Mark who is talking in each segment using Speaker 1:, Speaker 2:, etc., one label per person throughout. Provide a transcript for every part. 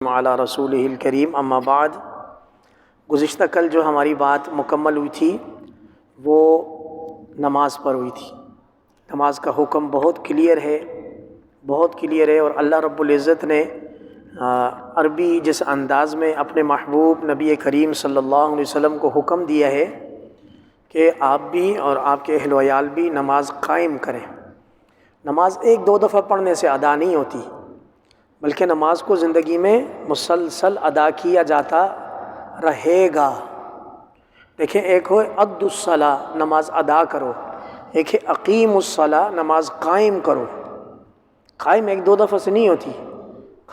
Speaker 1: علی رسولہ الکریم اما بعد۔ گزشتہ کل جو ہماری بات مکمل ہوئی تھی وہ نماز پر ہوئی تھی۔ نماز کا حکم بہت کلیئر ہے اور اللہ رب العزت نے عربی جس انداز میں اپنے محبوب نبی کریم صلی اللہ علیہ وسلم کو حکم دیا ہے کہ آپ بھی اور آپ کے اہل و عیال بھی نماز قائم کریں۔ نماز ایک دو دفعہ پڑھنے سے ادا نہیں ہوتی، بلکہ نماز کو زندگی میں مسلسل ادا کیا جاتا رہے گا۔ دیکھیں، ایک ہو اد الصلاۃ، نماز ادا کرو، ایک ہے اقیم الصلاۃ، نماز قائم کرو۔ قائم ایک دو دفعہ سے نہیں ہوتی،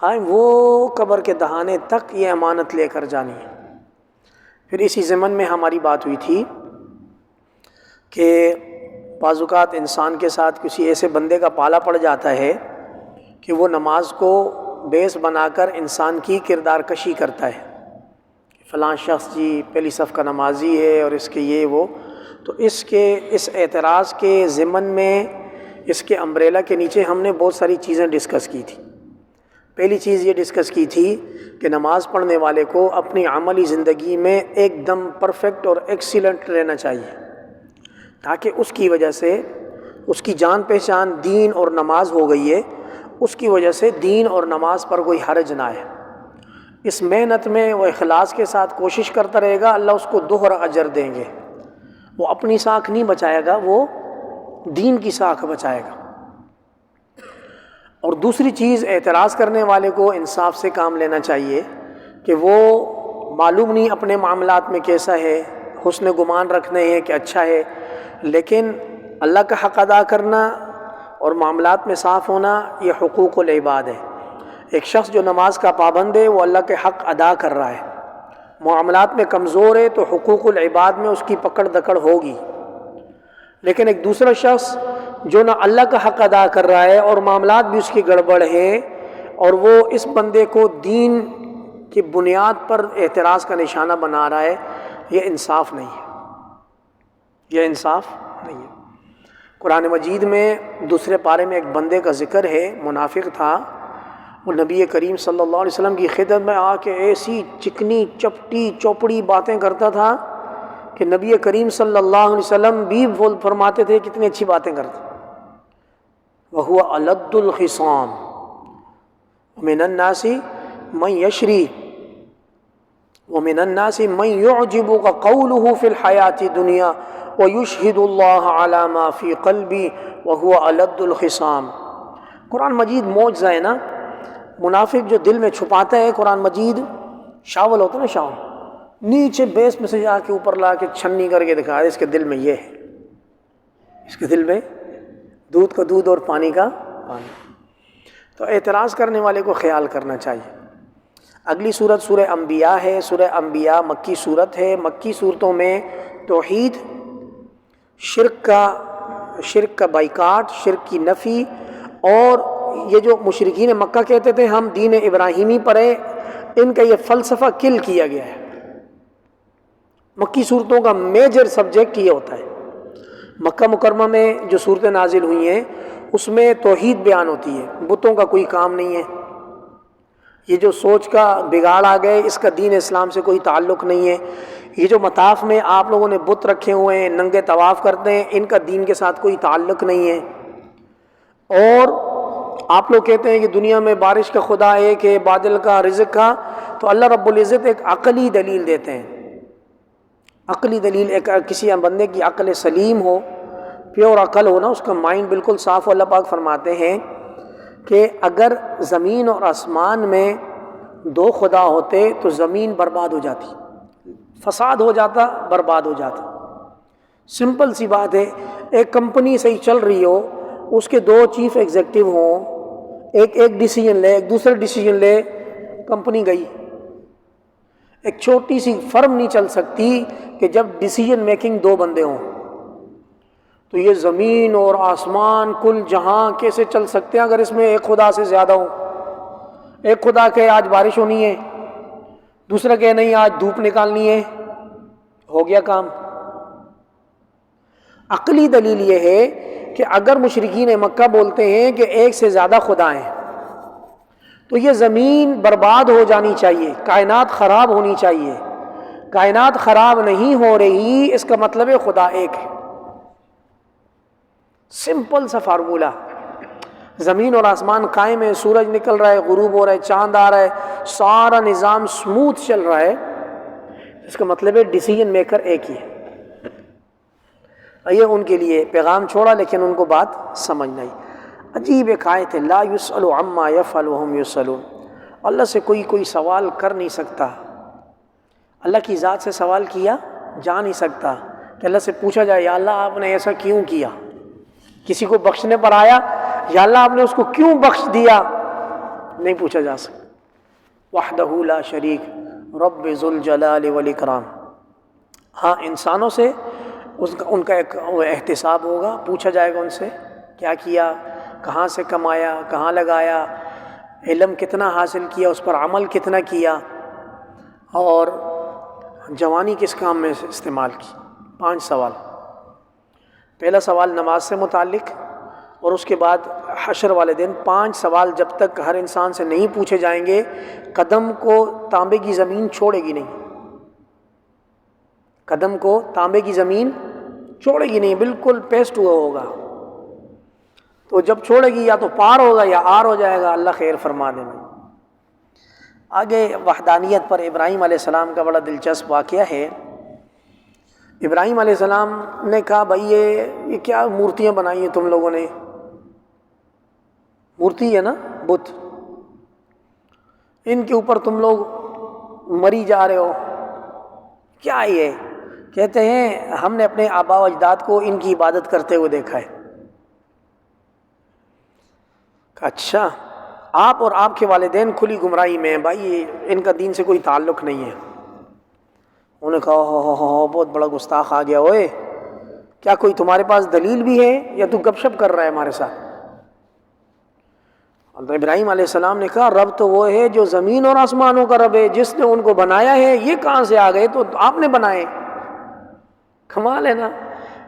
Speaker 1: قائم وہ قبر کے دہانے تک یہ امانت لے کر جانی ہے۔ پھر اسی ضمن میں ہماری بات ہوئی تھی کہ بعض اوقات انسان کے ساتھ کسی ایسے بندے کا پالا پڑ جاتا ہے کہ وہ نماز کو بیس بنا کر انسان کی کردار کشی کرتا ہے، فلاں شخص جی پہلی صف کا نمازی ہے اور اس کے یہ وہ، تو اس اعتراض کے ضمن میں اس کے امبریلا کے نیچے ہم نے بہت ساری چیزیں ڈسکس کی تھی۔ پہلی چیز یہ ڈسکس کی تھی کہ نماز پڑھنے والے کو اپنی عملی زندگی میں ایک دم پرفیکٹ اور ایکسیلنٹ رہنا چاہیے، تاکہ اس کی وجہ سے اس کی جان پہچان دین اور نماز ہو گئی ہے، اس کی وجہ سے دین اور نماز پر کوئی حرج نہ آئے۔ اس محنت میں وہ اخلاص کے ساتھ کوشش کرتا رہے گا، اللہ اس کو دوہرا اجر دیں گے۔ وہ اپنی ساکھ نہیں بچائے گا، وہ دین کی ساکھ بچائے گا۔ اور دوسری چیز، اعتراض کرنے والے کو انصاف سے کام لینا چاہیے کہ وہ معلوم نہیں اپنے معاملات میں کیسا ہے، حسن گمان رکھنے ہیں کہ اچھا ہے، لیکن اللہ کا حق ادا کرنا اور معاملات میں صاف ہونا یہ حقوق العباد ہے۔ ایک شخص جو نماز کا پابند ہے وہ اللہ کے حق ادا کر رہا ہے، معاملات میں کمزور ہے تو حقوق العباد میں اس کی پکڑ دکڑ ہوگی۔ لیکن ایک دوسرا شخص جو نہ اللہ کا حق ادا کر رہا ہے اور معاملات بھی اس کی گڑبڑ ہے، اور وہ اس بندے کو دین کی بنیاد پر اعتراض کا نشانہ بنا رہا ہے، یہ انصاف نہیں ہے، یہ انصاف نہیں ہے۔ قرآن مجید میں دوسرے پارے میں ایک بندے کا ذکر ہے، منافق تھا، وہ نبی کریم صلی اللہ علیہ وسلم کی خدمت میں آ کے ایسی چکنی چپٹی چوپڑی باتیں کرتا تھا کہ نبی کریم صلی اللہ علیہ وسلم بھی فرماتے تھے کتنی اچھی باتیں کرتا۔ وَهُوَ أَلَدُّ الْخِصَامِ وَمِنَ النَّاسِ مَن يَشْرِي وَمِنَ النَّاسِ مَن يُعْجِبُكَ قَوْلُهُ فِي الْحَيَاةِ الدُّنْيَا وَيُشْهِدُ اللَّهَ عَلَى مَا فِي قَلْبِهِ وَهُوَ أَلَدُّ الْخِصَامِ۔ قرآن مجید موجزہ ہے نا، منافق جو دل میں چھپاتا ہے، قرآن مجید شاول ہوتا ہے نا، شاول نیچے بیس میں سے جا کے اوپر لا کے چھنی کر کے دکھا دے، اس کے دل میں یہ ہے، اس کے دل میں دودھ کا دودھ اور پانی کا پانی۔ تو اعتراض کرنے والے کو خیال کرنا چاہیے۔ اگلی صورت سورہ انبیاء ہے۔ سورہ انبیاء مکی صورت ہے۔ مکی صورتوں میں توحید، شرک کا بائیکاٹ، شرک کی نفی، اور یہ جو مشرکین مکہ کہتے تھے ہم دین ابراہیمی پر ہیں، ان کا یہ فلسفہ کل کیا گیا ہے۔ مکی صورتوں کا میجر سبجیکٹ یہ ہوتا ہے۔ مکہ مکرمہ میں جو صورتیں نازل ہوئی ہیں اس میں توحید بیان ہوتی ہے، بتوں کا کوئی کام نہیں ہے، یہ جو سوچ کا بگاڑ آ گئے اس کا دین اسلام سے کوئی تعلق نہیں ہے، یہ جو مطاف میں آپ لوگوں نے بت رکھے ہوئے ہیں، ننگے طواف کرتے ہیں، ان کا دین کے ساتھ کوئی تعلق نہیں ہے۔ اور آپ لوگ کہتے ہیں کہ دنیا میں بارش کا خدا ایک ہے، بادل کا، رزق کا، تو اللہ رب العزت ایک عقلی دلیل دیتے ہیں۔ عقلی دلیل، ایک کسی بندے کی عقل سلیم ہو، پیور عقل ہو نا، اس کا مائنڈ بالکل صاف ہو، اللہ پاک فرماتے ہیں کہ اگر زمین اور آسمان میں دو خدا ہوتے تو زمین برباد ہو جاتی، فساد ہو جاتا، برباد ہو جاتا۔ سمپل سی بات ہے، ایک کمپنی صحیح چل رہی ہو، اس کے دو چیف ایگزیکٹو ہوں، ایک ڈیسیجن لے، ایک دوسرا ڈیسیجن لے، کمپنی گئی۔ ایک چھوٹی سی فرم نہیں چل سکتی کہ جب ڈیسیجن میکنگ دو بندے ہوں، تو یہ زمین اور آسمان کل جہاں کیسے چل سکتے ہیں اگر اس میں ایک خدا سے زیادہ ہو؟ ایک خدا کہے آج بارش ہونی ہے، دوسرا کہے نہیں آج دھوپ نکالنی ہے، ہو گیا کام۔ عقلی دلیل یہ ہے کہ اگر مشرکین مکہ بولتے ہیں کہ ایک سے زیادہ خدا ہیں، تو یہ زمین برباد ہو جانی چاہیے، کائنات خراب ہونی چاہیے. کائنات خراب نہیں ہو رہی، اس کا مطلب ہے خدا ایک ہے. سمپل سا فارمولہ. زمین اور آسمان قائم ہے، سورج نکل رہا ہے، غروب ہو رہا ہے، چاند آ رہا ہے، سارا نظام سموتھ چل رہا ہے. اس کا مطلب ہے ڈیسیجن میکر ایک ہی ہے. یہ ان کے لیے پیغام چھوڑا، لیکن ان کو بات سمجھ نہیں. عجیب ایک آیت ہے، لا یسأل عما یفعل وهم یسألون. اللہ سے کوئی سوال کر نہیں سکتا. اللہ کی ذات سے سوال کیا جا نہیں سکتا کہ اللہ سے پوچھا جائے یا اللہ آپ نے ایسا کیوں کیا. کسی کو بخشنے پر آیا، یا اللہ آپ نے اس کو کیوں بخش دیا، نہیں پوچھا جا سکتا. وحدہ لا شریک رب ذو الجلال والاکرام. ہاں انسانوں سے ان کا ایک احتساب ہوگا، پوچھا جائے گا ان سے کیا کیا، کہاں سے کمایا، کہاں لگایا، علم کتنا حاصل کیا، اس پر عمل کتنا کیا، اور جوانی کس کام میں استعمال کی. 5 سوال. پہلا سوال نماز سے متعلق، اور اس کے بعد حشر والے دن 5 سوال جب تک ہر انسان سے نہیں پوچھے جائیں گے، قدم کو تانبے کی زمین چھوڑے گی نہیں. قدم کو تانبے کی زمین چھوڑے گی نہیں، بالکل پیسٹ ہوا ہوگا. تو جب چھوڑے گی یا تو پار ہوگا یا آر ہو جائے گا. اللہ خیر فرما دے. آگے وحدانیت پر ابراہیم علیہ السلام کا بڑا دلچسپ واقعہ ہے. ابراہیم علیہ السلام نے کہا بھائی یہ کیا مورتیاں بنائی ہیں تم لوگوں نے. مورتی ہے نا، بت، ان کے اوپر تم لوگ مری جا رہے ہو، کیا یہ؟ کہتے ہیں ہم نے اپنے آبا و اجداد کو ان کی عبادت کرتے ہوئے دیکھا ہے. اچھا، آپ اور آپ کے والدین کھلی گمراہی میں ہیں، بھائی ان کا دین سے کوئی تعلق نہیں ہے. انہوں نے کہا ہو بہت بڑا گستاخ آ گیا ہوئے، کیا کوئی تمہارے پاس دلیل بھی ہے یا تو گپ شپ کر رہا ہے ہمارے ساتھ؟ ابراہیم علیہ السلام نے کہا رب تو وہ ہے جو زمین اور آسمانوں کا رب ہے، جس نے ان کو بنایا ہے. یہ کہاں سے آ گئے؟ تو آپ نے بنائے. کمال ہے نا.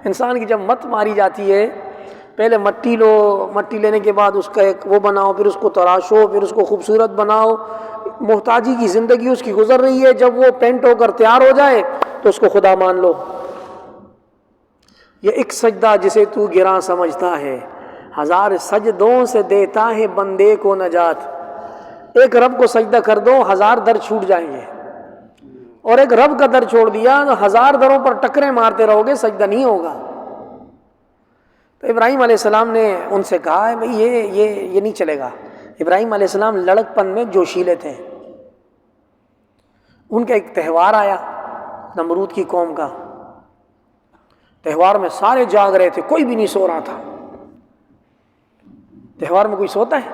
Speaker 1: انسان کی جب مت ماری جاتی ہے، پہلے مٹی لو، مٹی لینے کے بعد اس کا ایک وہ بناؤ، پھر اس کو تراشو، پھر اس کو خوبصورت بناؤ. محتاجی کی زندگی اس کی گزر رہی ہے، جب وہ پینٹ ہو کر تیار ہو جائے تو اس کو خدا مان لو. یہ ایک سجدہ جسے تو گراں سمجھتا ہے، 1000 سجدوں سے دیتا ہے بندے کو نجات. ایک رب کو سجدہ کر دو، 1000 در چھوٹ جائیں گے. اور ایک رب کا در چھوڑ دیا تو 1000 دروں پر ٹکریں مارتے رہو گے، سجدہ نہیں ہوگا. تو ابراہیم علیہ السلام نے ان سے کہا ہے بھئی یہ نہیں چلے گا. ابراہیم علیہ السلام لڑک پن میں جوشیلے تھے. ان کا ایک تہوار آیا نمرود کی قوم کا. تہوار میں سارے جاگ رہے تھے، کوئی بھی نہیں سو رہا تھا. تہوار میں کوئی سوتا ہے؟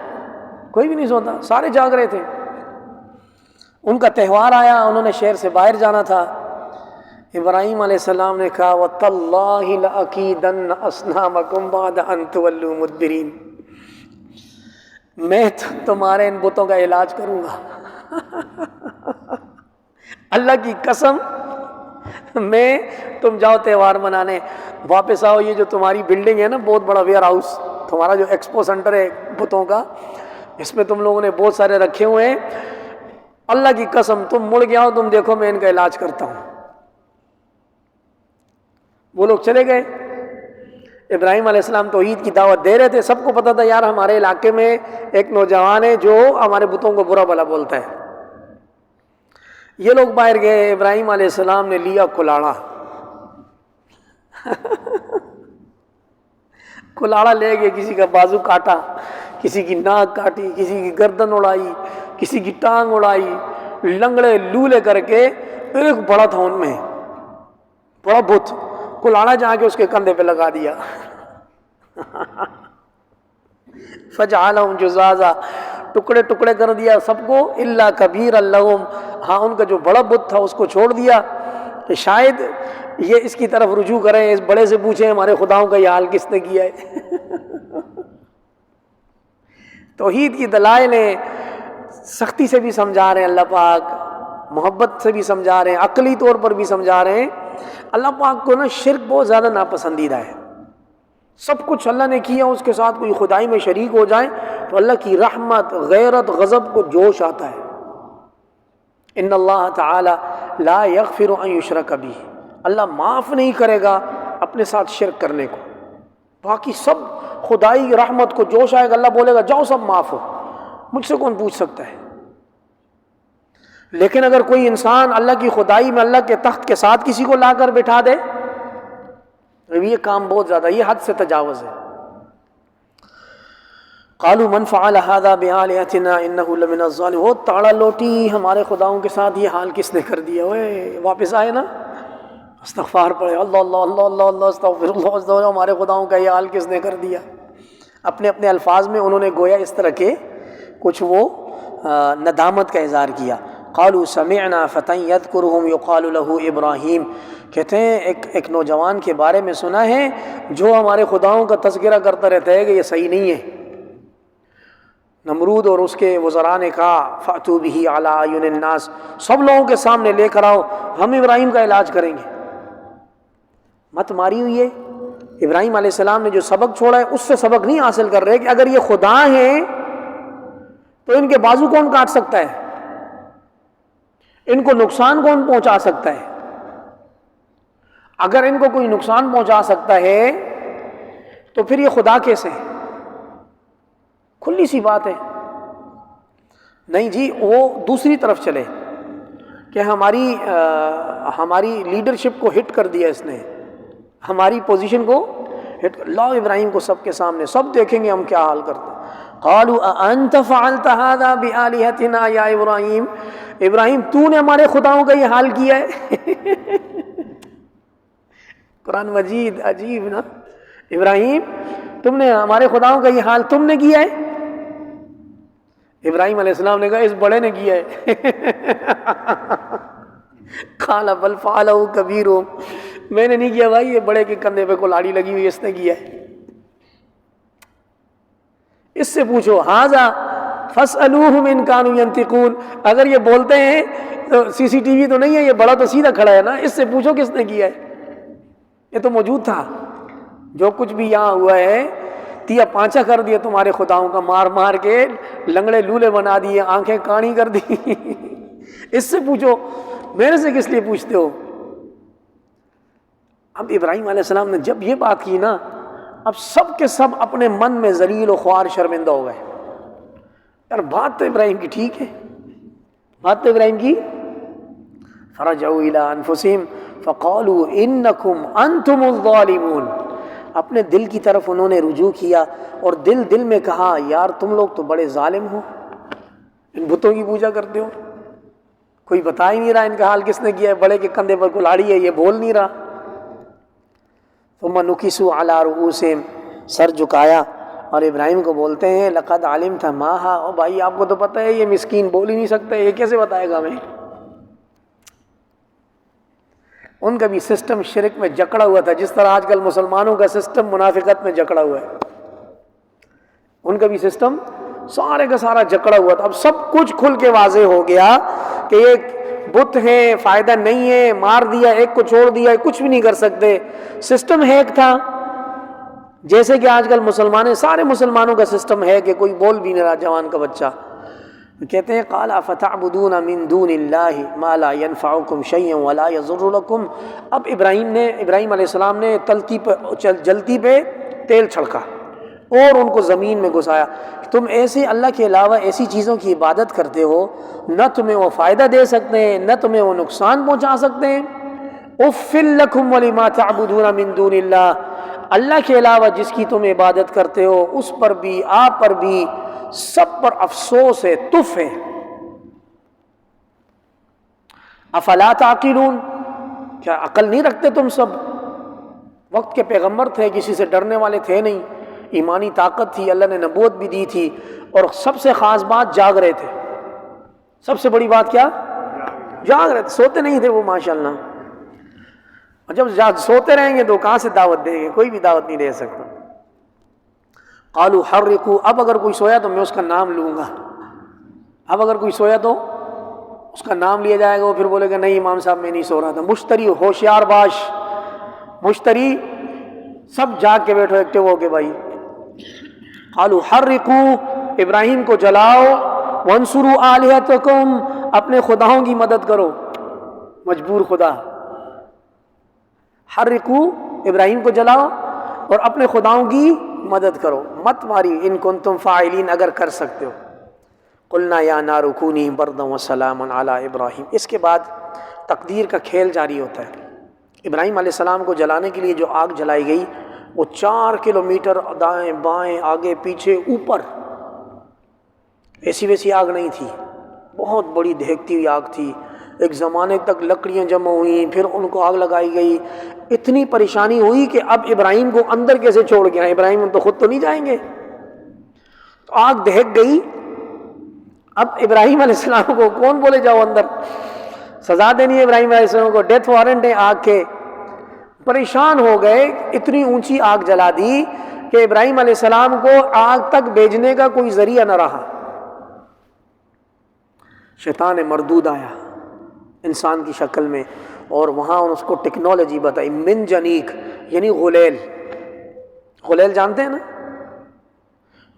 Speaker 1: کوئی بھی نہیں سوتا، سارے جاگ رہے تھے. ان کا تہوار آیا، انہوں نے شہر سے باہر جانا تھا. ابراہیم علیہ السلام نے کہا وَتَاللَّهِ لَأَكِيدَنَّ أَصْنَامَكُمْ بَعْدَ أَن تُوَلُّوا مُدْبِرِينَ. میں تمہارے ان بتوں کا علاج کروں گا. اللہ کی قسم، میں تم جاؤ تہوار منانے، واپس آؤ. یہ جو تمہاری بلڈنگ ہے نا، بہت بڑا ویئر ہاؤس، تمہارا جو ایکسپو سینٹر ہے بتوں کا، اس میں تم لوگوں نے بہت سارے رکھے ہوئے ہیں. اللہ کی قسم تم مڑ گیا ہو، تم دیکھو میں ان کا علاج کرتا ہوں. وہ لوگ چلے گئے. ابراہیم علیہ السلام توحید کی دعوت دے رہے تھے. سب کو پتا تھا یار ہمارے علاقے میں ایک نوجوان ہے جو ہمارے بتوں کو برا بھلا بولتا ہے. یہ لوگ باہر گئے. ابراہیم علیہ السلام نے لیا کلاڑا. کلاڑا لے گئے، کسی کا بازو کاٹا، کسی کی ناک کاٹی، کسی کی گردن اڑائی، کسی کی ٹانگ اڑائی. لنگڑے لولے کر کے ایک بڑا تھا ان میں بڑا بت، کلاڑا جا کے اس کے کندھے پہ لگا دیا. فجعلہم جزازا، ٹکڑے ٹکڑے کر دیا سب کو، الا کبیرا لہم. ہاں ان کا جو بڑا بت تھا اس کو چھوڑ دیا کہ شاید یہ اس کی طرف رجوع کریں، اس بڑے سے پوچھیں ہمارے خداؤں کا یہ حال کس نے کیا ہے. توحید کی دلائل ہیں، سختی سے بھی سمجھا رہے ہیں اللہ پاک، محبت سے بھی سمجھا رہے ہیں، عقلی طور پر بھی سمجھا رہے ہیں. اللہ پاک کو نا شرک بہت زیادہ ناپسندیدہ ہے. سب کچھ اللہ نے کیا، اس کے ساتھ کوئی خدائی میں شریک ہو جائے تو اللہ کی رحمت، غیرت، غضب کو جوش آتا ہے۔ ان اللہ تعالی لا یغفر ان یشرک بہ، اللہ معاف نہیں کرے گا اپنے ساتھ شرک کرنے کو۔ باقی سب خدائی رحمت کو جوش آئے گا، اللہ بولے گا جاؤ سب معاف ہو، مجھ سے کون پوچھ سکتا ہے۔ لیکن اگر کوئی انسان اللہ کی خدائی میں اللہ کے تخت کے ساتھ کسی کو لا کر بٹھا دے، یہ کام بہت زیادہ، یہ حد سے تجاوز ہے۔ قالوا من فعل هذا بآلهتنا انه لمن الظالمين، وہ تاڑا لوٹی ہمارے خداؤں کے ساتھ یہ حال کس نے کر دیا؟ اوے واپس آئے نا، استغفار پڑھے، اللہ اللہ اللہ اللہ اللہ استغفر اللہ استغفر اللہ، ہمارے خداؤں کا یہ حال کس نے کر دیا؟ اپنے اپنے الفاظ میں انہوں نے گویا اس طرح کے کچھ وہ ندامت کا اظہار کیا۔ قالوا سمعنا فتى يذكرهم يقال له ابراہیم، کہتے ہیں ایک نوجوان کے بارے میں سنا ہے جو ہمارے خداؤں کا تذکرہ کرتا رہتا ہے کہ یہ صحیح نہیں ہے۔ نمرود اور اس کے وزراء نے کہا فأتوا به على اعین الناس، سب لوگوں کے سامنے لے کر آؤ، ہم ابراہیم کا علاج کریں گے۔ مت ماری ہوئی ہے، ابراہیم علیہ السلام نے جو سبق چھوڑا ہے اس سے سبق نہیں حاصل کر رہے کہ اگر یہ خدا ہیں تو ان کے بازو کون کاٹ سکتا ہے، ان کو نقصان کون پہنچا سکتا ہے؟ اگر ان کو کوئی نقصان پہنچا سکتا ہے تو پھر یہ خدا کیسے ہے؟ کھلی سی بات ہے۔ نہیں جی، وہ دوسری طرف چلے کہ ہماری لیڈرشپ کو ہٹ کر دیا اس نے، ہماری پوزیشن کو ہٹ کر، لاؤ ابراہیم کو سب کے سامنے، سب دیکھیں گے ہم کیا حال کرتے ہیں۔ قالوا اانت فعلت هذا بآلهتنا یا ابراہیم، ابراہیم تو نے ہمارے خداؤں کا یہ حال کیا ہے؟ قرآن مجید عجیب نا، ابراہیم تم نے ہمارے خداؤں کا یہ حال تم نے کیا ہے؟ ابراہیم علیہ السلام نے کہا اس بڑے نے کیا ہے۔ قال بل فعلہ کبیرہم، میں نے نہیں کیا بھائی، یہ بڑے کے کندھے پہ کلاڑی لگی ہوئی اس نے کیا ہے، اس سے پوچھو۔ ھذا فاسألوہم ان کانوا ینطقون، اگر یہ بولتے ہیں تو سی سی ٹی وی تو نہیں ہے، یہ بڑا تو سیدھا کھڑا ہے نا، اس سے پوچھو کس نے کیا ہے، یہ تو موجود تھا۔ جو کچھ بھی یہاں ہوا ہے تیا پانچا کر دیا تمہارے خداؤں کا، مار مار کے لنگڑے لولے بنا دیے، آنکھیں کاڑی کر دی، اس سے پوچھو، میرے سے کس لیے پوچھتے ہو؟ اب ابراہیم علیہ السلام نے جب یہ بات کی نا، اب سب کے سب اپنے من میں ذلیل و خوار شرمندہ ہو گئے، یار بات تو ابراہیم کی ٹھیک ہے، بات تو ابراہیم کی۔ فرجعوا الی انفسہم فقالوا انکم انتم الظالمون، اپنے دل کی طرف انہوں نے رجوع کیا اور دل میں کہا یار تم لوگ تو بڑے ظالم ہو، ان بتوں کی پوجا کرتے ہو، کوئی بتا ہی نہیں رہا ان کا حال کس نے کیا ہے، بڑے کے کندھے پر کلاڑی ہے یہ بول نہیں رہا۔ ثم نکسوا علی رؤوسہم، سر جھکایا اور ابراہیم کو بولتے ہیں لقد علمت ما ھا، او بھائی آپ کو تو پتہ ہے یہ مسکین بول ہی نہیں سکتا، یہ کیسے بتائے گا ہمیں؟ ان کا بھی سسٹم شرک میں جکڑا ہوا تھا، جس طرح آج کل مسلمانوں کا سسٹم منافقت میں جکڑا ہوا ہے، ان کا بھی سسٹم سارے کا سارا جکڑا ہوا تھا۔ اب سب کچھ کھل کے واضح ہو گیا کہ ایک بت ہے، فائدہ نہیں ہے، مار دیا ایک کو چھوڑ دیا، کچھ بھی نہیں کر سکتے، سسٹم ہیک تھا۔ جیسے کہ آج کل سارے مسلمانوں کا سسٹم ہے کہ کوئی بول بھی نہیں رہا، جوان کا بچہ۔ کہتے ہیں قال افتعبدون من دون اللہ ما لا ينفعکم شیئا ولا یضر لکم، اب ابراہیم علیہ السلام نے جلتی پہ تیل چھڑکا اور ان کو زمین میں گھسایا، تم ایسے اللہ کے علاوہ ایسی چیزوں کی عبادت کرتے ہو، نہ تمہیں وہ فائدہ دے سکتے ہیں نہ تمہیں وہ نقصان پہنچا سکتے ہیں۔ اف لکم ولما تعبدون من دون اللہ، اللہ کے علاوہ جس کی تم عبادت کرتے ہو اس پر بھی، آپ پر بھی، سب پر افسوس ہے، تف ہے۔ افلا تعقلون، کیا عقل نہیں رکھتے تم سب؟ وقت کے پیغمبر تھے، کسی سے ڈرنے والے تھے نہیں، ایمانی طاقت تھی، اللہ نے نبوت بھی دی تھی، اور سب سے خاص بات جاگ رہے تھے۔ سب سے بڑی بات کیا؟ جاگ رہے تھے، سوتے نہیں تھے وہ ماشاءاللہ۔ اور جب سوتے رہیں گے تو کہاں سے دعوت دیں گے؟ کوئی بھی دعوت نہیں دے سکتا۔ قالوا حرقوا، اب اگر کوئی سویا تو میں اس کا نام لوں گا، اب اگر کوئی سویا تو اس کا نام لیا جائے گا، وہ پھر بولے گا نہیں امام صاحب میں نہیں سو رہا تھا۔ مشتری ہوشیار باش، مشتری سب جاگ کے بیٹھو ایکٹیو ہو کے بھائی. قالوا حرقوا، ابراہیم کو جلاؤ، وانصروا آلہتکم، اپنے خداؤں کی مدد کرو. مجبور خدا. حرقوا، ابراہیم کو جلاؤ اور اپنے خداؤں کی مدد کرو. مت ماری ان کنتم فاعلین، اگر کر سکتے ہو. قلنا یا نار کونی بردا وسلاما علی ابراہیم. اس کے بعد تقدیر کا کھیل جاری ہوتا ہے. ابراہیم علیہ السلام کو جلانے کے لیے جو آگ جلائی گئی وہ 4 کلومیٹر دائیں بائیں آگے پیچھے اوپر. ایسی ویسی آگ نہیں تھی، بہت بڑی دہکتی ہوئی آگ تھی. ایک زمانے تک لکڑیاں جمع ہوئیں، پھر ان کو آگ لگائی گئی. اتنی پریشانی ہوئی کہ اب ابراہیم کو اندر کیسے چھوڑ گیا؟ ابراہیم تو خود تو نہیں جائیں گے. تو آگ دہک گئی. اب ابراہیم علیہ السلام کو کون بولے جاؤ اندر؟ سزا دینی ہے ابراہیم علیہ السلام کو، ڈیتھ وارنٹ ہے آگ کے. پریشان ہو گئے، اتنی اونچی آگ جلا دی کہ ابراہیم علیہ السلام کو آگ تک بھیجنے کا کوئی ذریعہ نہ رہا. شیطان مردود آیا انسان کی شکل میں، اور وہاں اس کو ٹیکنالوجی بتائی. من جنیک یعنی غلیل. غلیل جانتے ہیں نا؟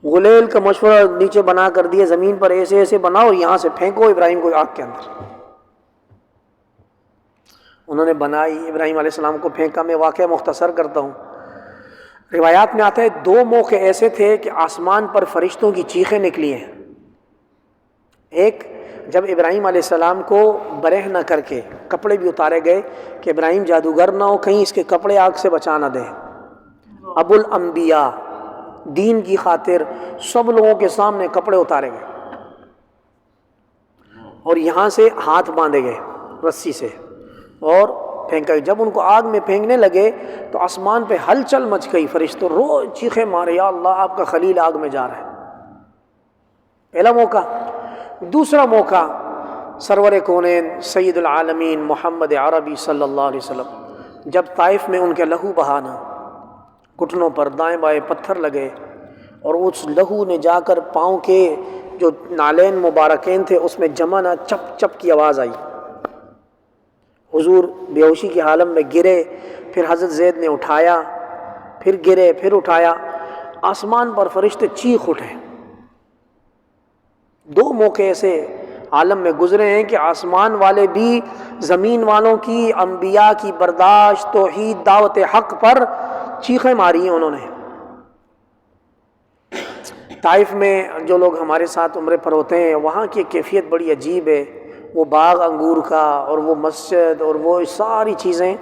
Speaker 1: غلیل کا مشورہ نیچے بنا کر دیے، زمین پر ایسے ایسے بناؤ اور یہاں سے پھینکو ابراہیم کو آگ کے اندر. انہوں نے بنائی، ابراہیم علیہ السلام کو پھینکا. میں واقعہ مختصر کرتا ہوں. روایات میں آتا ہے 2 موقع ایسے تھے کہ آسمان پر فرشتوں کی چیخیں نکلی ہیں. ایک جب ابراہیم علیہ السلام کو برہ نہ کر کے کپڑے بھی اتارے گئے کہ ابراہیم جادوگر نہ ہو، کہیں اس کے کپڑے آگ سے بچا نہ دیں. ابو الانبیاء، دین کی خاطر سب لوگوں کے سامنے کپڑے اتارے گئے اور یہاں سے ہاتھ باندھے گئے رسی سے اور پھینکا. جب ان کو آگ میں پھینکنے لگے تو آسمان پہ ہلچل مچ گئی. فرشتوں روز چیخیں مارے، یا اللہ آپ کا خلیل آگ میں جا رہا ہے. پہلا موقع. دوسرا موقع سرور کونین سید العالمین محمد عربی صلی اللہ علیہ وسلم جب طائف میں ان کے لہو بہانا، گھٹنوں پر دائیں بائیں پتھر لگے اور اس لہو نے جا کر پاؤں کے جو نالین مبارکین تھے اس میں جمع نہ، چپ چپ کی آواز آئی. حضور بے ہوشی کی حالت میں گرے، پھر حضرت زید نے اٹھایا، پھر گرے، پھر اٹھایا. آسمان پر فرشتے چیخ اٹھے. 2 موقع ایسے عالم میں گزرے ہیں کہ آسمان والے بھی زمین والوں کی، انبیاء کی برداشت، توحید، دعوت حق پر چیخیں ماری ہیں انہوں نے. طائف میں جو لوگ ہمارے ساتھ عمرے پر ہوتے ہیں وہاں کی کیفیت بڑی عجیب ہے. وہ باغ انگور کا اور وہ مسجد اور وہ ساری چیزیں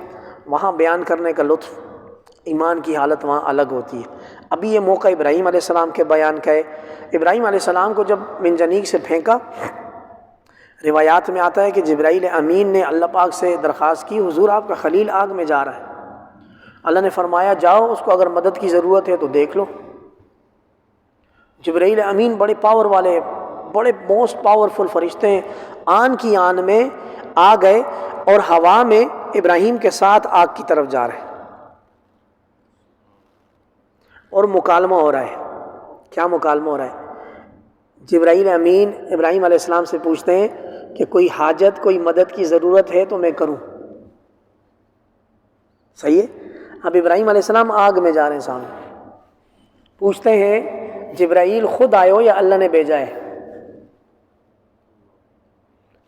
Speaker 1: وہاں بیان کرنے کا لطف، ایمان کی حالت وہاں الگ ہوتی ہے. ابھی یہ موقع ابراہیم علیہ السلام کے بیان کا ہے. ابراہیم علیہ السلام کو جب منجنیق سے پھینکا، روایات میں آتا ہے کہ جبرائیل امین نے اللہ پاک سے درخواست کی، حضور آپ کا خلیل آگ میں جا رہا ہے. اللہ نے فرمایا جاؤ، اس کو اگر مدد کی ضرورت ہے تو دیکھ لو. جبرائیل امین بڑے پاور والے، بڑے موسٹ پاورفل فرشتے ہیں، آن کی آن میں آ گئے اور ہوا میں ابراہیم کے ساتھ آگ کی طرف جا رہے ہیں اور مکالمہ ہو رہا ہے. کیا مکالمہ ہو رہا ہے؟ جبرائیل امین ابراہیم علیہ السلام سے پوچھتے ہیں کہ کوئی حاجت، کوئی مدد کی ضرورت ہے تو میں کروں. صحیح ہے. اب ابراہیم علیہ السلام آگ میں جا رہے ہیں سامنے. پوچھتے ہیں جبرائیل خود آئے ہو یا اللہ نے بھیجا ہے؟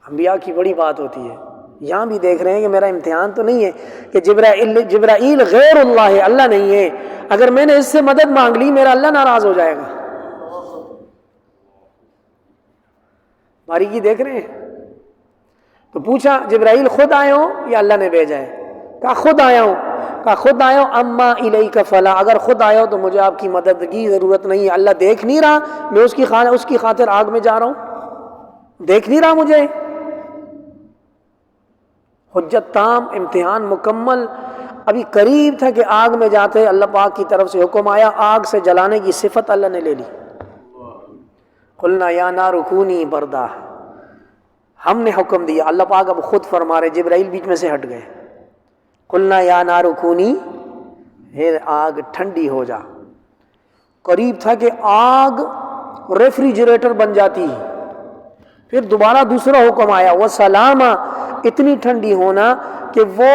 Speaker 1: انبیاء کی بڑی بات ہوتی ہے. یہاں بھی دیکھ رہے ہیں کہ میرا امتحان تو نہیں ہے کہ جبرائیل غیر اللہ ہے، اللہ نہیں ہے. اگر میں نے اس سے مدد مانگ لی میرا اللہ ناراض ہو جائے گا. باریکی دیکھ رہے ہیں. تو پوچھا جبرائیل خود آئے ہو یا اللہ نے بھیجا ہے؟ کہا خود آیا ہوں. کہا خود آیا ہوں، اما الیک فلا، اگر خود آیا ہو تو مجھے آپ کی مدد کی ضرورت نہیں ہے. اللہ دیکھ نہیں رہا میں اس کی خاطر آگ میں جا رہا ہوں؟ دیکھ نہیں رہا مجھے؟ حجت تام، امتحان مکمل. ابھی قریب تھا کہ آگ میں جاتے، اللہ پاک کی طرف سے حکم آیا، آگ سے جلانے کی صفت اللہ نے لے لی. قلنا یا نار کونی بردا، ہم نے حکم دیا. اللہ پاک اب خود فرما رہے، جبرائیل بیچ میں سے ہٹ گئے. قلنا یا نار کونی، آگ ٹھنڈی ہو جا. قریب تھا کہ آگ ریفریجریٹر بن جاتی. پھر دوبارہ دوسرا حکم آیا، وہ سلامہ، اتنی ٹھنڈی ہونا کہ وہ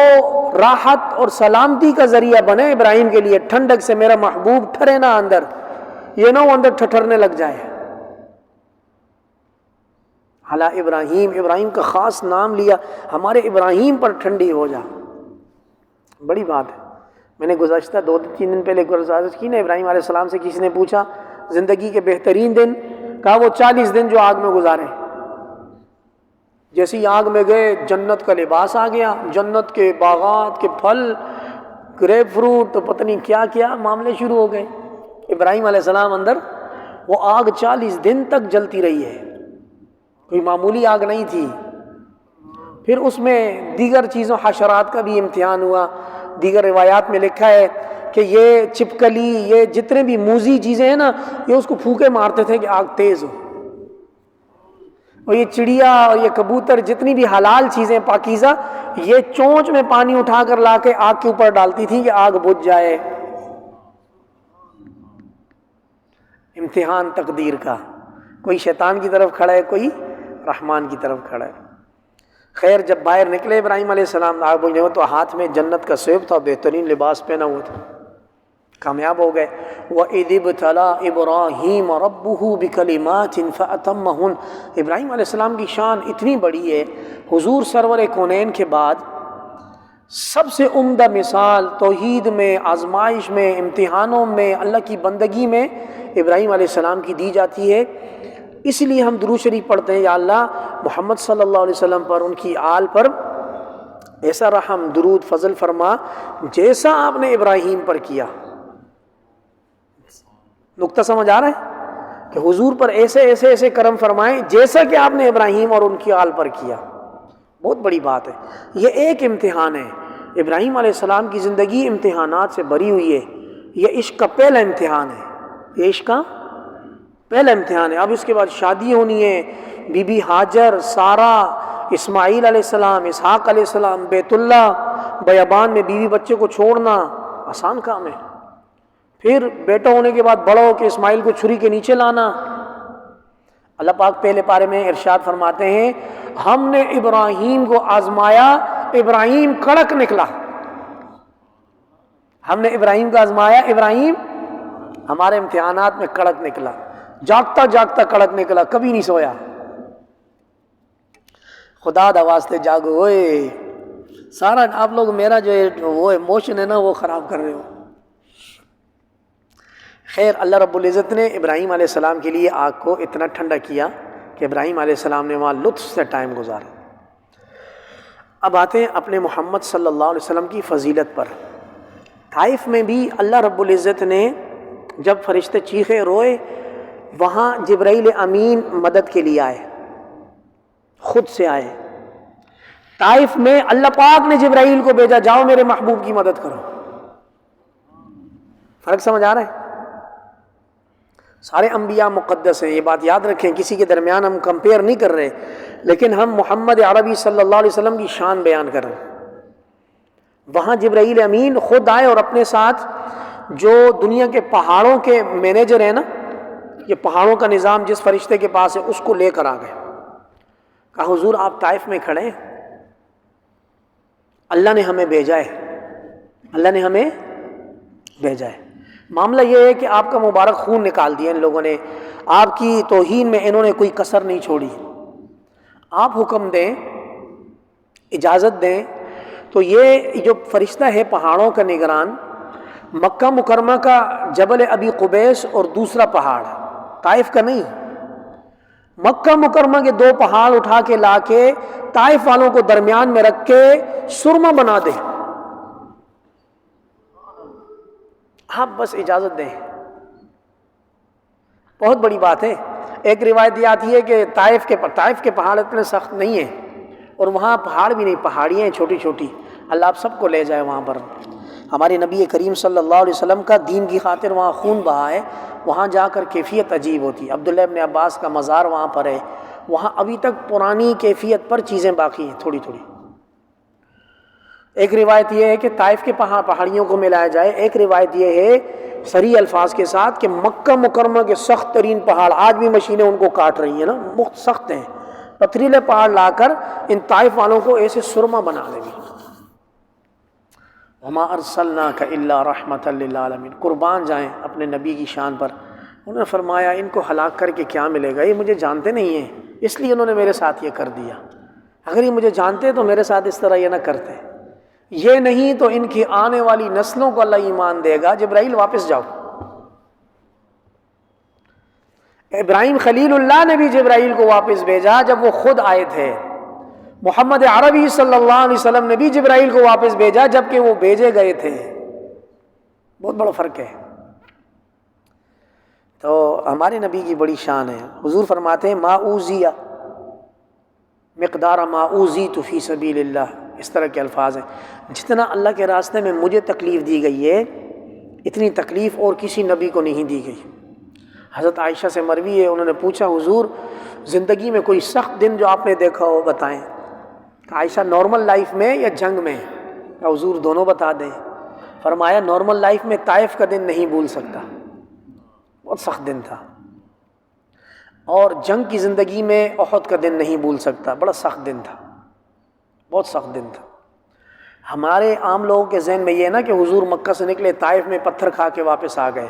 Speaker 1: راحت اور سلامتی کا ذریعہ بنے ابراہیم کے لیے، ٹھنڈک سے میرا محبوب ٹھرے نہ اندر، یہ نہ وہ اندر ٹھٹرنے لگ جائے۔ حالا ابراہیم، ابراہیم کا خاص نام لیا، ہمارے ابراہیم پر ٹھنڈی ہو جا، بڑی بات ہے۔ میں نے گزشتہ 2-3 دن پہلے گزارش کی نا، ابراہیم علیہ السلام سے کسی نے پوچھا زندگی کے بہترین دن، کہا وہ 40 دن جو آگ میں گزارے۔ جیسی آگ میں گئے جنت کا لباس آ گیا، جنت کے باغات کے پھل، گریپ فروٹ، تو پتہ نہیں کیا کیا معاملے شروع ہو گئے۔ ابراہیم علیہ السلام اندر وہ آگ 40 دن تک جلتی رہی ہے، کوئی معمولی آگ نہیں تھی۔ پھر اس میں دیگر چیزوں، حشرات کا بھی امتحان ہوا۔ دیگر روایات میں لکھا ہے کہ یہ چپکلی، یہ جتنے بھی موذی چیزیں ہیں نا، یہ اس کو پھونکے مارتے تھے کہ آگ تیز ہو۔ اور یہ چڑیا اور یہ کبوتر، جتنی بھی حلال چیزیں پاکیزہ، یہ چونچ میں پانی اٹھا کر لا کے آگ کے اوپر ڈالتی تھی کہ آگ بجھ جائے۔ امتحان تقدیر کا، کوئی شیطان کی طرف کھڑا ہے، کوئی رحمان کی طرف کھڑا ہے۔ خیر جب باہر نکلے ابراہیم علیہ السلام آگ بجھنے میں، تو ہاتھ میں جنت کا سیب تھا، بہترین لباس پہنا ہوا تھا، کامیاب ہو گئے۔ وَإِذِ ابْتَلَىٰ إِبْرَاهِيمَ رَبُّهُ بِكَلِمَاتٍ فَأَتَمَّهُنَّ۔ ابراہیم علیہ السلام کی شان اتنی بڑی ہے، حضور سرور کونین کے بعد سب سے عمدہ مثال توحید میں، آزمائش میں، امتحانوں میں، اللہ کی بندگی میں ابراہیم علیہ السلام کی دی جاتی ہے۔ اس لیے ہم درود شریف پڑھتے ہیں، یا اللہ محمد صلی اللہ علیہ وسلم پر، ان کی آل پر ایسا رحم، درود، فضل فرما جیسا آپ نے ابراہیم پر کیا۔ نقطہ سمجھ آ رہا ہے کہ حضور پر ایسے ایسے ایسے کرم فرمائیں جیسا کہ آپ نے ابراہیم اور ان کی آل پر کیا۔ بہت بڑی بات ہے، یہ ایک امتحان ہے۔ ابراہیم علیہ السلام کی زندگی امتحانات سے بھری ہوئی ہے۔ یہ عشق کا پہلا امتحان ہے، یہ عشق کا پہلا امتحان ہے۔ اب اس کے بعد شادی ہونی ہے، بی بی ہاجر، سارہ، اسماعیل علیہ السلام، اسحاق علیہ السلام، بیت اللہ، بیابان میں بیوی بچے کو چھوڑنا آسان کام ہے۔ پھر بیٹا ہونے کے بعد بڑا ہو کے اسماعیل کو چھری کے نیچے لانا۔ اللہ پاک پہلے پارے میں ارشاد فرماتے ہیں، ہم نے ابراہیم کو آزمایا، ابراہیم کڑک نکلا۔ ہم نے ابراہیم کو آزمایا، ابراہیم ہمارے امتحانات میں کڑک نکلا، جاگتا جاگتا کڑک نکلا، کبھی نہیں سویا۔ خدا دا واسطے جاگو ہوئے، سارا آپ لوگ میرا جو وہ ایموشن ہے نا وہ خراب کر رہے ہو۔ خیر اللہ رب العزت نے ابراہیم علیہ السلام کے لیے آگ کو اتنا ٹھنڈا کیا کہ ابراہیم علیہ السلام نے وہاں لطف سے ٹائم گزارا۔ اب آتے ہیں اپنے محمد صلی اللہ علیہ وسلم کی فضیلت پر۔ طائف میں بھی اللہ رب العزت نے جب فرشتے چیخے روئے، وہاں جبرائیل امین مدد کے لیے آئے، خود سے آئے۔ طائف میں اللہ پاک نے جبرائیل کو بھیجا، جاؤ میرے محبوب کی مدد کرو۔ فرق سمجھ آ رہا ہے؟ سارے انبیاء مقدس ہیں، یہ بات یاد رکھیں، کسی کے درمیان ہم کمپیئر نہیں کر رہے، لیکن ہم محمد عربی صلی اللہ علیہ وسلم کی شان بیان کر رہے ہیں۔ وہاں جبرائیل امین خود آئے اور اپنے ساتھ جو دنیا کے پہاڑوں کے مینیجر ہیں نا، یہ پہاڑوں کا نظام جس فرشتے کے پاس ہے اس کو لے کر آ گئے۔ کہا حضور آپ طائف میں کھڑے ہیں، اللہ نے ہمیں بھیجا ہے، اللہ نے ہمیں بھیجا ہے۔ معاملہ یہ ہے کہ آپ کا مبارک خون نکال دیا ان لوگوں نے، آپ کی توہین میں انہوں نے کوئی کسر نہیں چھوڑی۔ آپ حکم دیں، اجازت دیں تو یہ جو فرشتہ ہے پہاڑوں کا نگران، مکہ مکرمہ کا جبل ابی قبیس اور دوسرا پہاڑ، طائف کا نہیں، مکہ مکرمہ کے 2 پہاڑ اٹھا کے لا کے طائف والوں کو درمیان میں رکھ کے سرما بنا دے۔ آپ بس اجازت دیں، بہت بڑی بات ہے۔ ایک روایت یہ آتی ہے کہ طائف کے پہاڑ اتنے سخت نہیں ہیں، اور وہاں پہاڑ بھی نہیں، پہاڑیاں ہیں چھوٹی چھوٹی، اللہ آپ سب کو لے جائے وہاں پر۔ ہمارے نبی کریم صلی اللہ علیہ وسلم کا دین کی خاطر وہاں خون بہا ہے، وہاں جا کر کیفیت عجیب ہوتی ہے۔ عبداللہ ابن عباس کا مزار وہاں پر ہے، وہاں ابھی تک پرانی کیفیت پر چیزیں باقی ہیں تھوڑی تھوڑی۔ ایک روایت یہ ہے کہ طائف کے پہاڑیوں کو ملایا جائے، ایک روایت یہ ہے صریح الفاظ کے ساتھ کہ مکہ مکرمہ کے سخت ترین پہاڑ، آج بھی مشینیں ان کو کاٹ رہی ہیں نا، مخت سخت ہیں، پتھریلے پہاڑ لا کر ان طائف والوں کو ایسے سرما بنا دیں گے۔ وما ارسلناک الا رحمۃ للعالمین، قربان جائیں اپنے نبی کی شان پر۔ انہوں نے فرمایا ان کو ہلاک کر کے کیا ملے گا، یہ مجھے جانتے نہیں ہیں اس لیے انہوں نے میرے ساتھ یہ کر دیا، اگر یہ مجھے جانتے تو میرے ساتھ اس طرح یہ نہ کرتے، یہ نہیں تو ان کی آنے والی نسلوں کو اللہ ایمان دے گا۔ جبرائیل واپس جاؤ۔ ابراہیم خلیل اللہ نے بھی جبرائیل کو واپس بھیجا جب وہ خود آئے تھے، محمد عربی صلی اللہ علیہ وسلم نے بھی جبرائیل کو واپس بھیجا جبکہ وہ بھیجے گئے تھے۔ بہت بڑا فرق ہے۔ تو ہمارے نبی کی بڑی شان ہے، حضور فرماتے ہیں ما اوذیہ مقدار ما اوذیت فی سبیل اللہ، اس طرح کے الفاظ ہیں، جتنا اللہ کے راستے میں مجھے تکلیف دی گئی ہے اتنی تکلیف اور کسی نبی کو نہیں دی گئی۔ حضرت عائشہ سے مروی ہے، انہوں نے پوچھا حضور زندگی میں کوئی سخت دن جو آپ نے دیکھا ہو بتائیں۔ عائشہ نارمل لائف میں یا جنگ میں؟ حضور دونوں بتا دیں۔ فرمایا نارمل لائف میں طائف کا دن نہیں بھول سکتا، بہت سخت دن تھا، اور جنگ کی زندگی میں احد کا دن نہیں بھول سکتا، بڑا سخت دن تھا، بہت سخت دن تھا۔ ہمارے عام لوگوں کے ذہن میں یہ ہے نا کہ حضور مکہ سے نکلے طائف میں پتھر کھا کے واپس آ گئے،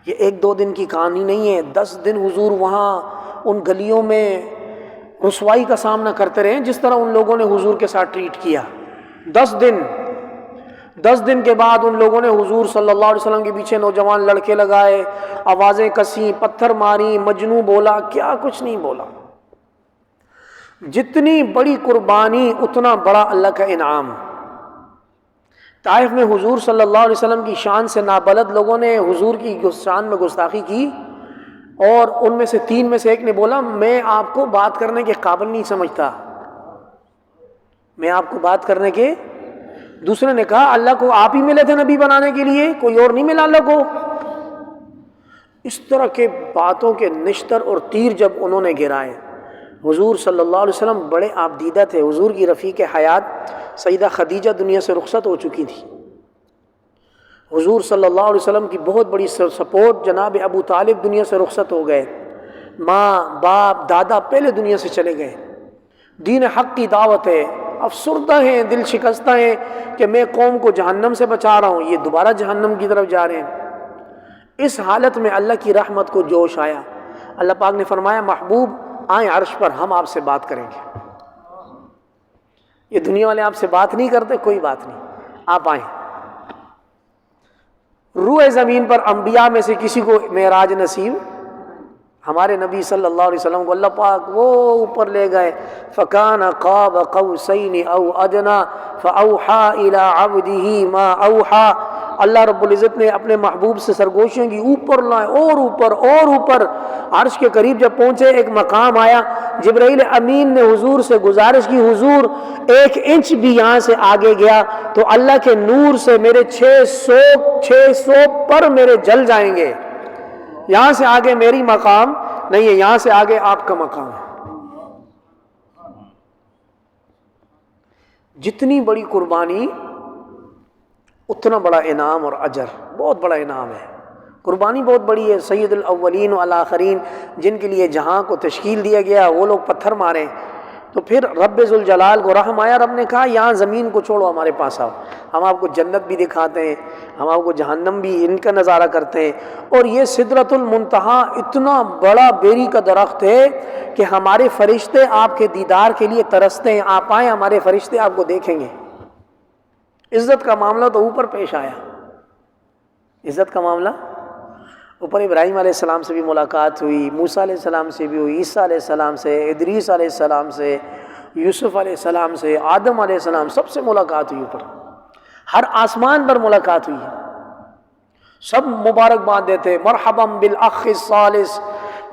Speaker 1: یہ ایک دو دن کی کہانی نہیں ہے، 10 دن حضور وہاں ان گلیوں میں رسوائی کا سامنا کرتے رہے، جس طرح ان لوگوں نے حضور کے ساتھ ٹریٹ کیا۔ 10 دن کے بعد ان لوگوں نے حضور صلی اللہ علیہ وسلم کے پیچھے نوجوان لڑکے لگائے، آوازیں کسیں، پتھر ماری، مجنوں بولا، کیا کچھ نہیں بولا۔ جتنی بڑی قربانی اتنا بڑا اللہ کا انعام۔ طائف میں حضور صلی اللہ علیہ وسلم کی شان سے نابلد لوگوں نے حضور کی شان میں گستاخی کی، اور ان میں سے 3 میں سے ایک نے بولا میں آپ کو بات کرنے کے قابل نہیں سمجھتا، میں آپ کو بات کرنے کے۔ دوسرے نے کہا اللہ کو آپ ہی ملے تھے نبی بنانے کے لیے، کوئی اور نہیں ملا اللہ کو۔ اس طرح کے باتوں کے نشتر اور تیر جب انہوں نے گرائے، حضور صلی اللہ علیہ وسلم بڑے آبدیدہ تھے، حضور کی رفیق حیات سیدہ خدیجہ دنیا سے رخصت ہو چکی تھی، حضور صلی اللہ علیہ وسلم کی بہت بڑی سپورٹ جناب ابو طالب دنیا سے رخصت ہو گئے، ماں باپ دادا پہلے دنیا سے چلے گئے، دین حق کی دعوت ہے، افسردہ ہیں، دل شکستہ ہیں کہ میں قوم کو جہنم سے بچا رہا ہوں، یہ دوبارہ جہنم کی طرف جا رہے ہیں۔ اس حالت میں اللہ کی رحمت کو جوش آیا، اللہ پاک نے فرمایا محبوب آئیں عرش پر، ہم آپ سے بات کریں گے۔ یہ دنیا والے آپ سے بات نہیں کرتے، کوئی بات نہیں، آپ آئیں۔ روئے زمین پر انبیاء میں سے کسی کو معراج نصیب، ہمارے نبی صلی اللہ علیہ وسلم کو اللہ پاک وہ اوپر لے گئے، فَكَانَ قَابَ قَوْسَيْنِ أَوْ أَدْنَىٰ فَأَوْحَىٰ إِلَىٰ عَبْدِهِ مَا أَوْحَىٰ۔ اللہ رب العزت نے اپنے محبوب سے سرگوشیوں کی اوپر لائے، اور اوپر اور اوپر، عرش کے قریب جب پہنچے ایک مقام آیا، جبرائیل امین نے حضور سے گزارش کی حضور 1 انچ بھی یہاں سے آگے گیا تو اللہ کے نور سے میرے 600 پر میرے جل جائیں گے، یہاں سے آگے میری مقام نہیں ہے، یہاں سے آگے آپ کا مقام ہے۔ جتنی بڑی قربانی اتنا بڑا انعام اور اجر، بہت بڑا انعام ہے، قربانی بہت بڑی ہے۔ سید الاولین والآخرین جن کے لیے جہاں کو تشکیل دیا گیا وہ لوگ پتھر مارے، تو پھر رب ذوالجلال کو رحم آیا، رب نے کہا یہاں زمین کو چھوڑو ہمارے پاس آؤ، ہم آپ کو جنت بھی دکھاتے ہیں، ہم آپ کو جہنم بھی ان کا نظارہ کرتے ہیں۔ اور یہ سدرۃ المنتہا اتنا بڑا بیری کا درخت ہے کہ ہمارے فرشتے آپ کے دیدار کے لیے ترستے ہیں، آپ آئیں ہمارے فرشتے آپ کو دیکھیں گے۔ عزت کا معاملہ تو اوپر پیش آیا، عزت کا معاملہ اوپر ابراہیم علیہ السلام سے بھی ملاقات ہوئی، موسیٰ علیہ السلام سے بھی ہوئی، عیسیٰ علیہ السلام سے، ادریس علیہ السلام سے، یوسف علیہ السلام سے، آدم علیہ السلام، سب سے ملاقات ہوئی، اوپر ہر آسمان پر ملاقات ہوئی، سب مبارکباد دیتے، مرحبا بالاخ الثالث،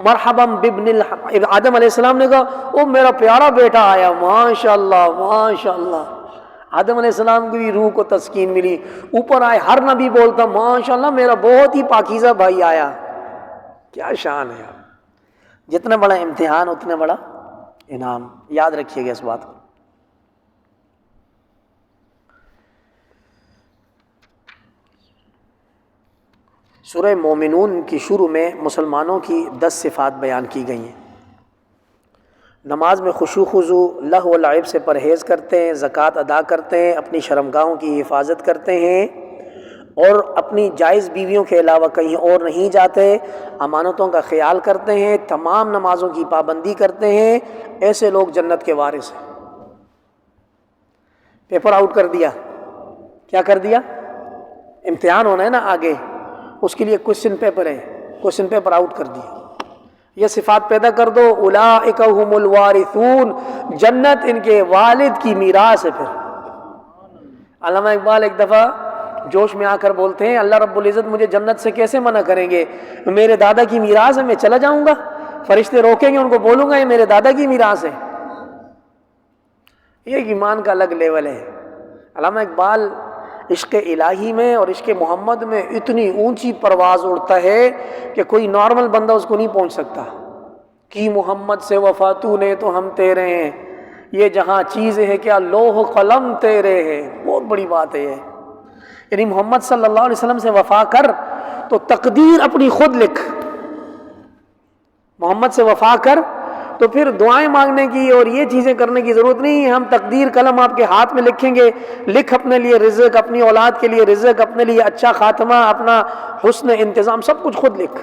Speaker 1: مرحبا بابن آدم علیہ السلام نے کہا او میرا پیارا بیٹا آیا، ماشاءاللہ ماشاءاللہ، آدم علیہ السلام کی بھی روح کو تسکین ملی، اوپر آئے ہر نبی بولتا ماشاءاللہ میرا بہت ہی پاکیزہ بھائی آیا۔ کیا شان ہے، جتنا بڑا امتحان اتنا بڑا انعام، یاد رکھیے گا اس بات کو۔ سورہ مومنون کی شروع میں مسلمانوں کی 10 صفات بیان کی گئی ہیں۔ نماز میں خشوع خضوع، لہو و لعب سے پرہیز کرتے ہیں، زکوٰۃ ادا کرتے ہیں، اپنی شرمگاہوں کی حفاظت کرتے ہیں اور اپنی جائز بیویوں کے علاوہ کہیں اور نہیں جاتے، امانتوں کا خیال کرتے ہیں، تمام نمازوں کی پابندی کرتے ہیں، ایسے لوگ جنت کے وارث ہیں۔ پیپر آؤٹ کر دیا، کیا کر دیا؟ امتحان ہونا ہے نا آگے، اس کے لیے کوشچن پیپر ہے، کوشچن پیپر آؤٹ کر دیا۔ یہ صفات پیدا کر دو، اولئک هم الوارثون، جنت ان کے والد کی میراث ہے۔ پھر علامہ اقبال ایک دفعہ جوش میں آ کر بولتے ہیں اللہ رب العزت مجھے جنت سے کیسے منع کریں گے، میرے دادا کی میراث ہے، میں چلا جاؤں گا، فرشتے روکیں گے، ان کو بولوں گا یہ میرے دادا کی میراث ہے۔ یہ ایمان کا الگ لیول ہے۔ علامہ اقبال عشق الہی میں اور عشق محمد میں اتنی اونچی پرواز اڑتا ہے کہ کوئی نارمل بندہ اس کو نہیں پہنچ سکتا۔ کی محمد سے وفا تو نے تو ہم تیرے ہیں، یہ جہاں چیز ہے کیا لوح قلم تیرے ہیں، بہت بڑی بات ہے یہ۔ یعنی محمد صلی اللہ علیہ وسلم سے وفا کر تو تقدیر اپنی خود لکھ، محمد سے وفا کر تو پھر دعائیں مانگنے کی اور یہ چیزیں کرنے کی ضرورت نہیں ہے، ہم تقدیر قلم آپ کے ہاتھ میں لکھیں گے، لکھ اپنے لیے رزق، اپنی اولاد کے لیے رزق، اپنے لیے اچھا خاتمہ، اپنا حسن انتظام، سب کچھ خود لکھ۔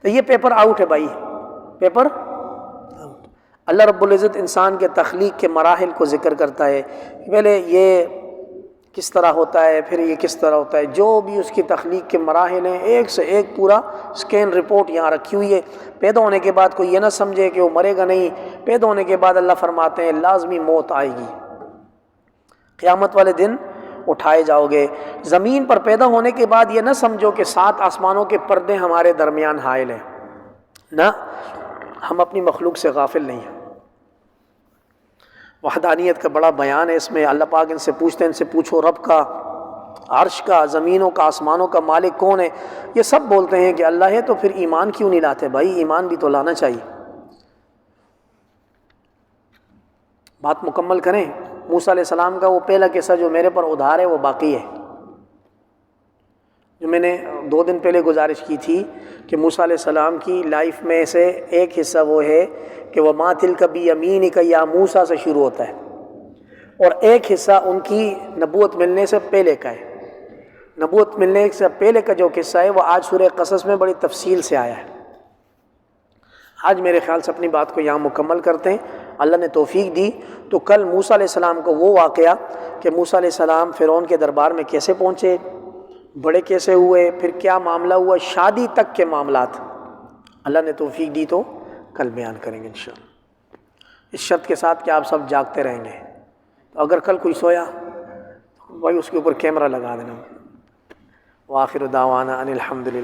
Speaker 1: تو یہ پیپر آؤٹ ہے بھائی، پیپر آؤٹ۔ اللہ رب العزت انسان کے تخلیق کے مراحل کو ذکر کرتا ہے، پہلے یہ کس طرح ہوتا ہے، پھر یہ کس طرح ہوتا ہے، جو بھی اس کی تخلیق کے مراحل ہیں ایک سے ایک پورا اسکین رپورٹ یہاں رکھی ہوئی ہے۔ پیدا ہونے کے بعد کوئی یہ نہ سمجھے کہ وہ مرے گا نہیں، پیدا ہونے کے بعد اللہ فرماتے ہیں لازمی موت آئے گی، قیامت والے دن اٹھائے جاؤ گے۔ زمین پر پیدا ہونے کے بعد یہ نہ سمجھو کہ 7 آسمانوں کے پردے ہمارے درمیان حائل ہیں، نہ، ہم اپنی مخلوق سے غافل نہیں ہیں۔ وحدانیت کا بڑا بیان ہے اس میں۔ اللہ پاک ان سے پوچھتے ہیں، ان سے پوچھو رب کا، عرش کا، زمینوں کا، آسمانوں کا مالک کون ہے؟ یہ سب بولتے ہیں کہ اللہ ہے، تو پھر ایمان کیوں نہیں لاتے بھائی؟ ایمان بھی تو لانا چاہیے۔ بات مکمل کریں، موسیٰ علیہ السلام کا وہ پہلا قصہ جو میرے پر ادھار ہے وہ باقی ہے، جو میں نے 2 دن پہلے گزارش کی تھی کہ موسیٰ علیہ السلام کی لائف میں سے ایک حصہ وہ ہے کہ وَمَا تِلْكَ بِيَمِينِكَ یا موسیٰ سے شروع ہوتا ہے، اور ایک حصہ ان کی نبوت ملنے سے پہلے کا ہے۔ نبوت ملنے سے پہلے کا جو قصہ ہے وہ آج سورہ قصص میں بڑی تفصیل سے آیا ہے۔ آج میرے خیال سے اپنی بات کو یہاں مکمل کرتے ہیں، اللہ نے توفیق دی تو کل موسیٰ علیہ السلام کو وہ واقعہ کہ موسیٰ علیہ السلام فرعون کے دربار میں کیسے پہنچے، بڑے کیسے ہوئے، پھر کیا معاملہ ہوا، شادی تک کے معاملات اللہ نے توفیق دی تو کل بیان کریں گے انشاءاللہ، اس شرط کے ساتھ کہ آپ سب جاگتے رہیں گے۔ تو اگر کل کوئی سویا تو بھائی اس کے اوپر کیمرہ لگا دینا۔ وآخر دعوانا ان الحمدللہ۔